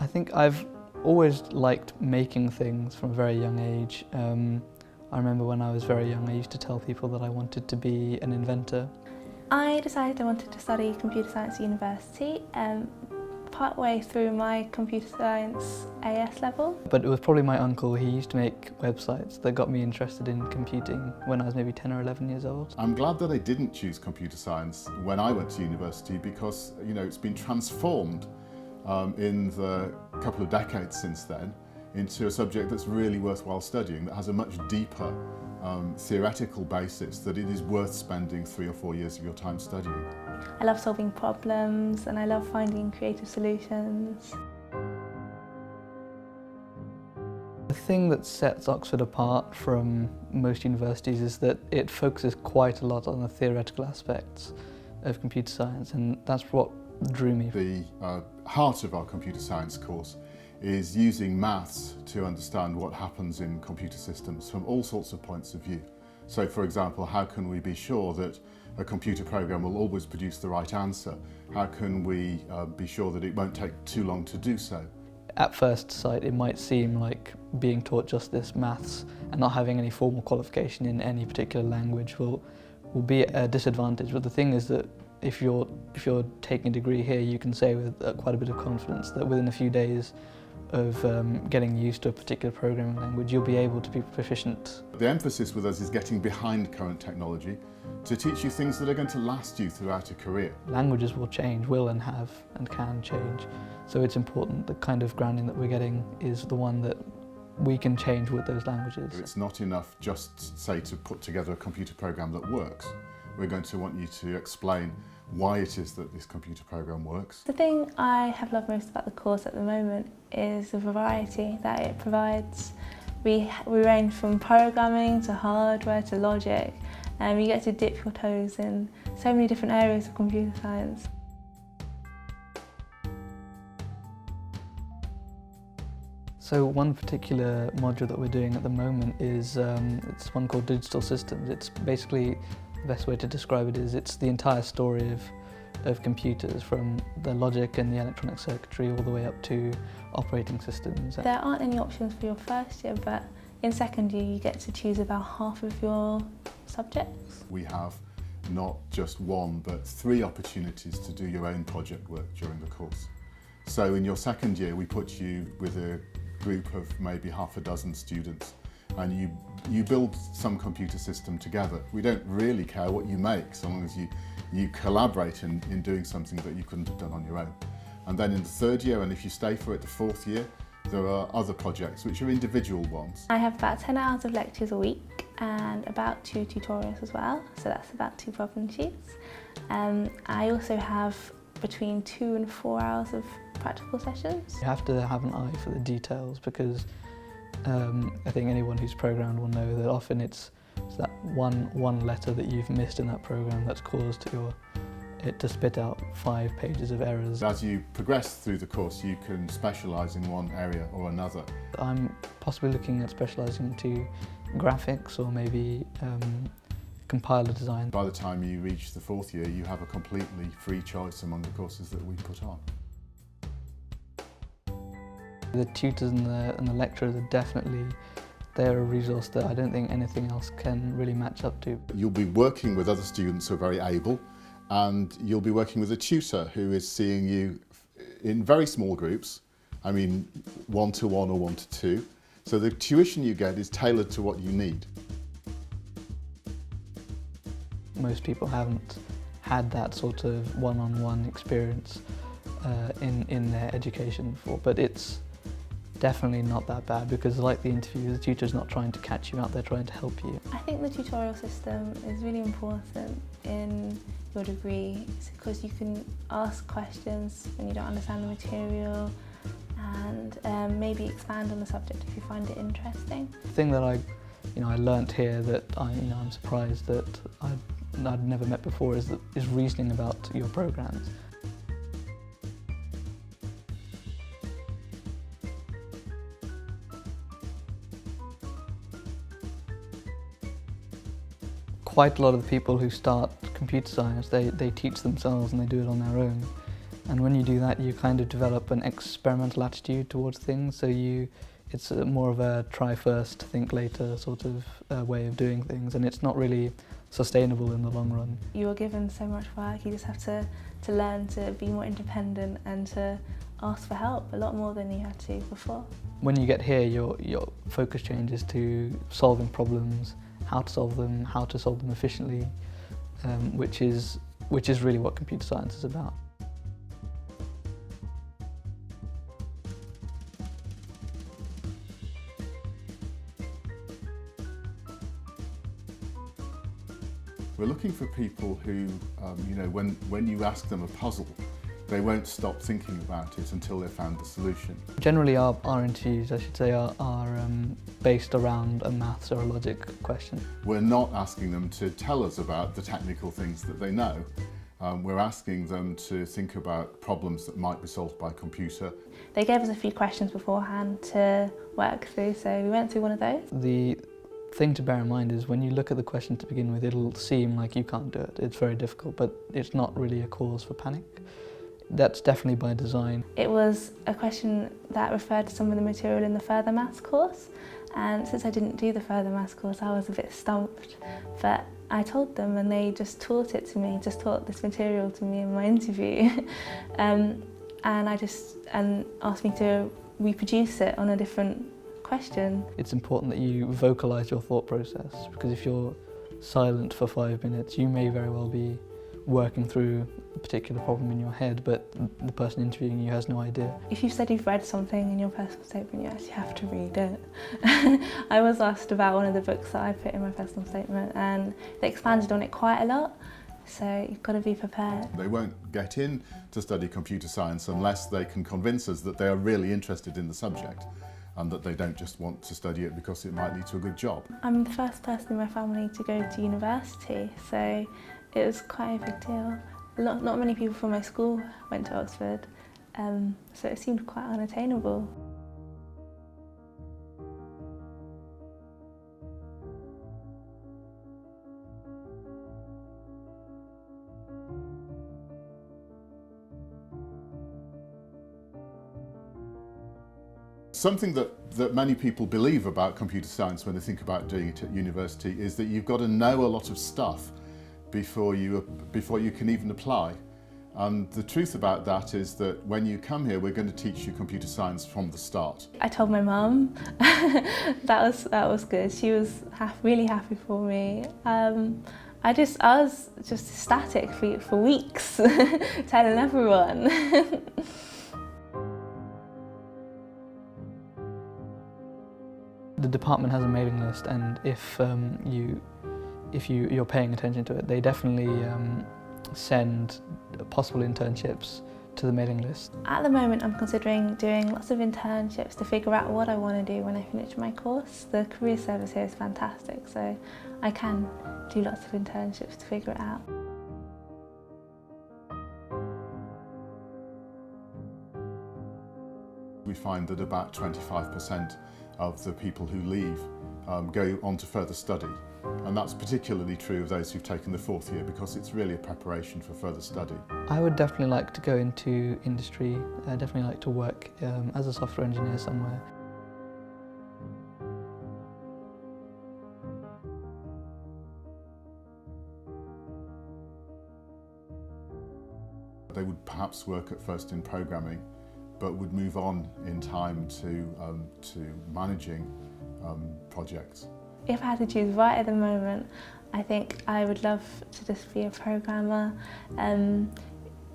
I think I've always liked making things from a very young age. I remember when I was very young, I used to tell people that I wanted to be an inventor. I decided I wanted to study computer science at university partway through my computer science AS level. But it was probably my uncle. He used to make websites that got me interested in computing when I was maybe 10 or 11 years old. I'm glad that I didn't choose computer science when I went to university because, you know, it's been transformed in the couple of decades since then into a subject that's really worthwhile studying, that has a much deeper theoretical basis, that it is worth spending 3 or 4 years of your time studying. I love solving problems and I love finding creative solutions. The thing that sets Oxford apart from most universities is that it focuses quite a lot on the theoretical aspects of computer science, and that's what drew me. The heart of our computer science course is using maths to understand what happens in computer systems from all sorts of points of view. So, for example, how can we be sure that a computer program will always produce the right answer? How can we be sure that it won't take too long to do so? At first sight, it might seem like being taught just this maths and not having any formal qualification in any particular language will be a disadvantage. But the thing is that if you're taking a degree here, you can say with quite a bit of confidence that within a few days of getting used to a particular programming language, you'll be able to be proficient. The emphasis with us is getting behind current technology to teach you things that are going to last you throughout a career. Languages will change, will and have and can change. So it's important the kind of grounding that we're getting is the one that we can change with those languages. It's not enough just, say, to put together a computer program that works. We're going to want you to explain why it is that this computer program works. The thing I have loved most about the course at the moment is the variety that it provides. We range from programming to hardware to logic, and you get to dip your toes in so many different areas of computer science. So one particular module that we're doing at the moment is it's one called Digital Systems. It's basically, the best way to describe it is it's the entire story of computers, from the logic and the electronic circuitry all the way up to operating systems. There aren't any options for your first year, but in second year you get to choose about half of your subjects. We have not just one but 3 opportunities to do your own project work during the course. So in your second year we put you with a group of maybe half a dozen students and you build some computer system together. We don't really care what you make, so long as you collaborate in doing something that you couldn't have done on your own. And then in the third year, and if you stay for it the fourth year, there are other projects which are individual ones. I have about 10 hours of lectures a week and about 2 tutorials as well, so that's about 2 problem sheets. I also have between 2 and 4 hours of practical sessions. You have to have an eye for the details because I think anyone who's programmed will know that often it's that one letter that you've missed in that program that's caused it to spit out 5 pages of errors. As you progress through the course, you can specialise in one area or another. I'm possibly looking at specialising into graphics or maybe compiler design. By the time you reach the fourth year, you have a completely free choice among the courses that we put on. The tutors and the lecturers are definitely, they're a resource that I don't think anything else can really match up to. You'll be working with other students who are very able, and you'll be working with a tutor who is seeing you in very small groups, I mean 1-to-1 or 1-to-2. So the tuition you get is tailored to what you need. Most people haven't had that sort of one-on-one experience in their education before, but it's definitely not that bad because, like the interview, the tutor's not trying to catch you out, they're trying to help you. I think the tutorial system is really important in your degree because you can ask questions when you don't understand the material and maybe expand on the subject if you find it interesting. The thing that I learnt here that I'm surprised that I'd never met before is reasoning about your programs. Quite a lot of the people who start computer science, they teach themselves and they do it on their own. And when you do that, you kind of develop an experimental attitude towards things, so it's more of a try first, think later sort of way of doing things, and it's not really sustainable in the long run. You are given so much work, you just have to learn to be more independent and to ask for help a lot more than you had to before. When you get here, your focus changes to solving problems, how to solve them efficiently, which is really what computer science is about. We're looking for people who, when you ask them a puzzle, they won't stop thinking about it until they've found the solution. Generally our interviews, I should say, are based around a maths or a logic question. We're not asking them to tell us about the technical things that they know. We're asking them to think about problems that might be solved by a computer. They gave us a few questions beforehand to work through, so we went through one of those. The thing to bear in mind is when you look at the question to begin with, it'll seem like you can't do it. It's very difficult, but it's not really a cause for panic. That's definitely by design. It was a question that referred to some of the material in the further maths course, and since I didn't do the further maths course, I was a bit stumped. But I told them and they just taught it to me, just taught this material to me in my interview. And asked me to reproduce it on a different question. It's important that you vocalize your thought process, because if you're silent for 5 minutes, you may very well be working through a particular problem in your head, but the person interviewing you has no idea. If you've said you've read something in your personal statement, you actually have to read it. I was asked about one of the books that I put in my personal statement, and they expanded on it quite a lot, so you've got to be prepared. They won't get in to study computer science unless they can convince us that they are really interested in the subject and that they don't just want to study it because it might lead to a good job. I'm the first person in my family to go to university, so it was quite a big deal. Not many people from my school went to Oxford, so it seemed quite unattainable. Something that many people believe about computer science when they think about doing it at university is that you've got to know a lot of stuff before you can even apply. And the truth about that is that when you come here, we're going to teach you computer science from the start. I told my mum. that was good. She was really happy for me. I was just ecstatic for weeks, telling everyone. The department has a mailing list, and if you're paying attention to it, they definitely send possible internships to the mailing list. At the moment, I'm considering doing lots of internships to figure out what I want to do when I finish my course. The career service here is fantastic, so I can do lots of internships to figure it out. We find that about 25% of the people who leave go on to further study. And that's particularly true of those who've taken the 4th year, because it's really a preparation for further study. I would definitely like to go into industry. I'd definitely like to work as a software engineer somewhere. They would perhaps work at first in programming, but would move on in time to managing projects. If I had to choose right at the moment, I think I would love to just be a programmer,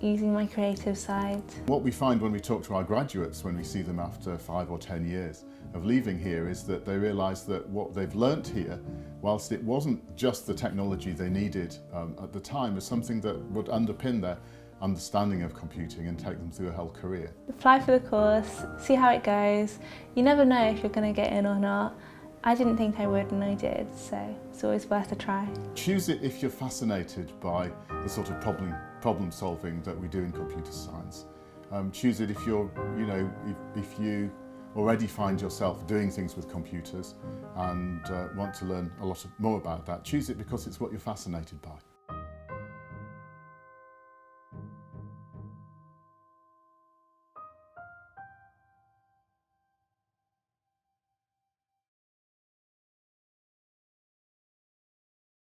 using my creative side. What we find when we talk to our graduates, when we see them after 5 or 10 years of leaving here, is that they realise that what they've learnt here, whilst it wasn't just the technology they needed at the time, is something that would underpin their understanding of computing and take them through a whole career. Apply for the course, see how it goes. You never know if you're going to get in or not. I didn't think I would, and I did, so it's always worth a try. Choose it if you're fascinated by the sort of problem solving that we do in computer science. Choose it if you're, if you already find yourself doing things with computers and want to learn a lot more about that. Choose it because it's what you're fascinated by.